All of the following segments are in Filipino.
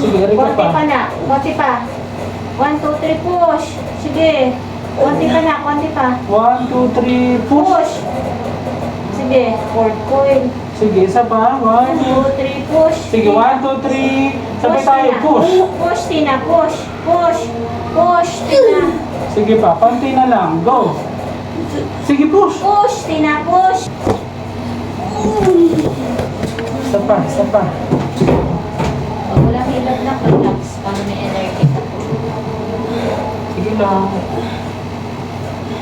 Sige, rin ka Konti pa. pa na. Konti pa. 1, 2, 3, push. Sige. Konti pa na. Konti pa. 1, 2, 3, push. Push. Sige. Fourth coil. Sige, isa pa. 1, 1, 2, 3, push. sige, 1, 2, 3. Sabay tayo, Tina. push. Push, Tina. Push. Push. Push, Tina. Sige pa, konti na lang. Go. Sige, push. Push, Tina. Push. Isa pa, isa pa. Pag walang hilap na, relax. Para may energy ka. Sige lang.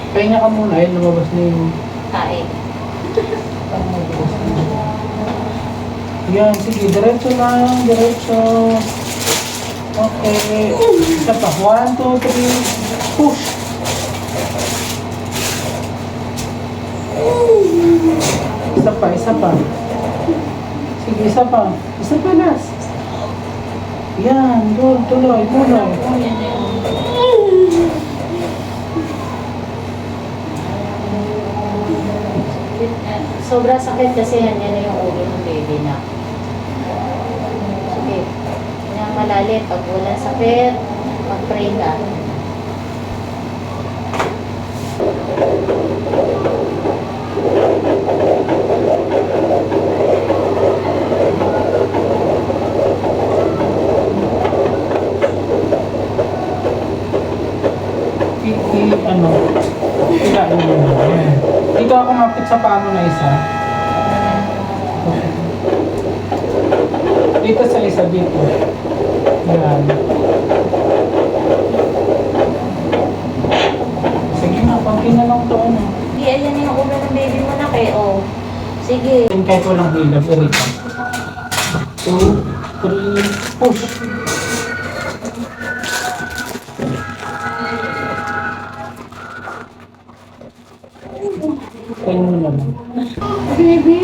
Pahinga ka muna. Ayun, lumabas na yung... Kain. Yan, sige. Diretso lang. Diretso. Okay. Isa pa. 1, 2, 3. Push. Isa pa, isa pa. Sige, isa pa. Isa pa, last. Yan, tuloy, tuloy, tuloy. Yan na yun. Sobrang sakit kasi yan na yung ulo ng baby na. Sige. Yan malalim. Pag walang sakit, mag-pray ka. Ano? Kailangan mo na. Yan. Dito ako mapit sa paa mo na isa. Okay. Dito sa isa, dito. Yan. Sige na, konti na lang to, ano. Sige, ayan na yung ulo ng baby mo na kay oh. Sige. Kahit walang hilap, irita. 2, 3, push. Kaya mo naman. Baby!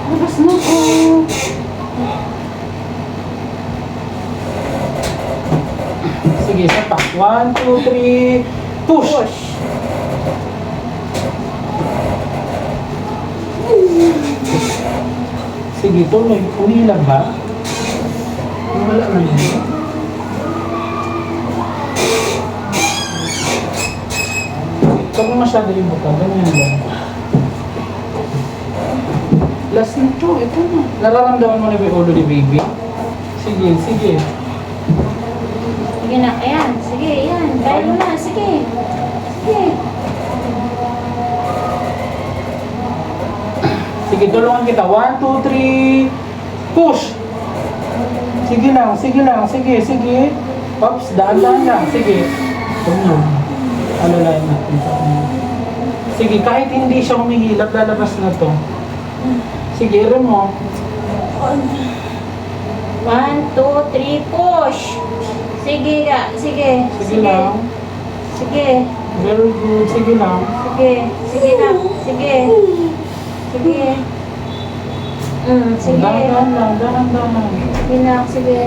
Labas na ko! Sige, isa pa. 1, 2, 3, push! Push! Sige, tuloy. Umilab ba? Wala na yun. Huwag mo masyado yung buka. Ganyan lang. Last na to. Ito na. Nararamdaman mo na ba yung ulo ni baby? Sige, sige. Sige na, ayan. Sige, ayan. Kaya mo na. Sige. Sige. Sige, tulungan kita. 1, 2, 3, push! Sige lang, sige lang. Sige, sige. Oops, daan-daan lang. Sige. Huwag mo. Alalayan natin sa kanya. Sige, kahit hindi siya humihilap, lalabas na to. Sige, rin mo. 1, 2, 3, push! Sige ka. Sige. Sige lang. Sige. Very good. Sige lang. Sige. Sige na. Sige. Sige. Sige. Dahan-dahan lang, dahan-dahan. Sige na. Sige.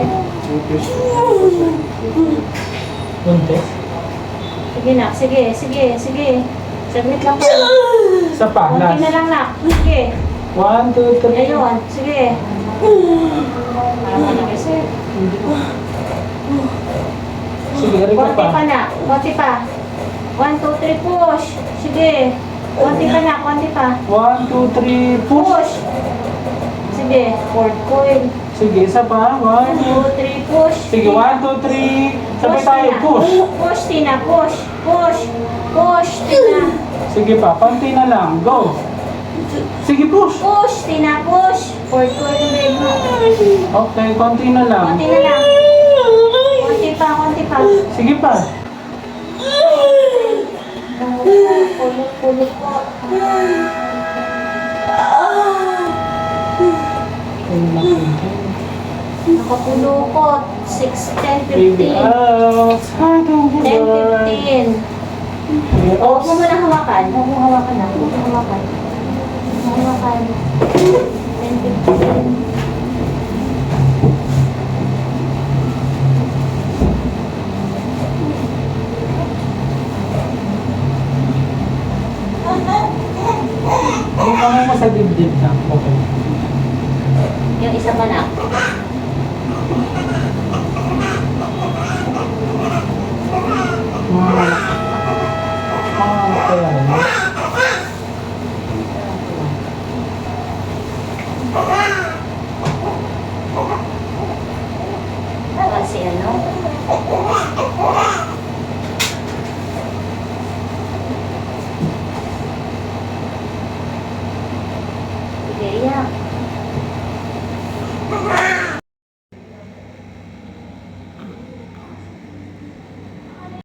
Buntes. Sige na. Sige. Sige. Sige. Saglit lang po. Isa pa, Kunti last. na lang na. Sige. 1, 2, 3. Ayun. Sige. Para malaki sir. Sige, rin ka Konti pa. pa na. Konti pa. 1, 2, 3, push. Sige. Konti pa na. Konti pa. 1, 2, 3, push. Push. Sige. Fourth coil. Sige, isa pa. 1, 1, 2, 3, push. sige, 1, 2, 3. Sabay tayo, Tina. push. Push, Tina. Push. Push. Push, Tina. Sige pa, konti na lang. Go. Sige, push. Push, Tina. Push. Fourth coil yung baby mo. Okay, konti na lang. Konti na lang. Konti pa, konti pa. Sige pa. Pulot po. Nakapulukot. 6, 10, Baby 15. out. 10, 15. Huwag mo muna hawakan. Huwag mo hawakan na. Huwag mo hawakan. Huwag mo hawakan. 10, 15. Mukha mo sa dibdib na. Okay. Yung isa pa na. Sige, iyak.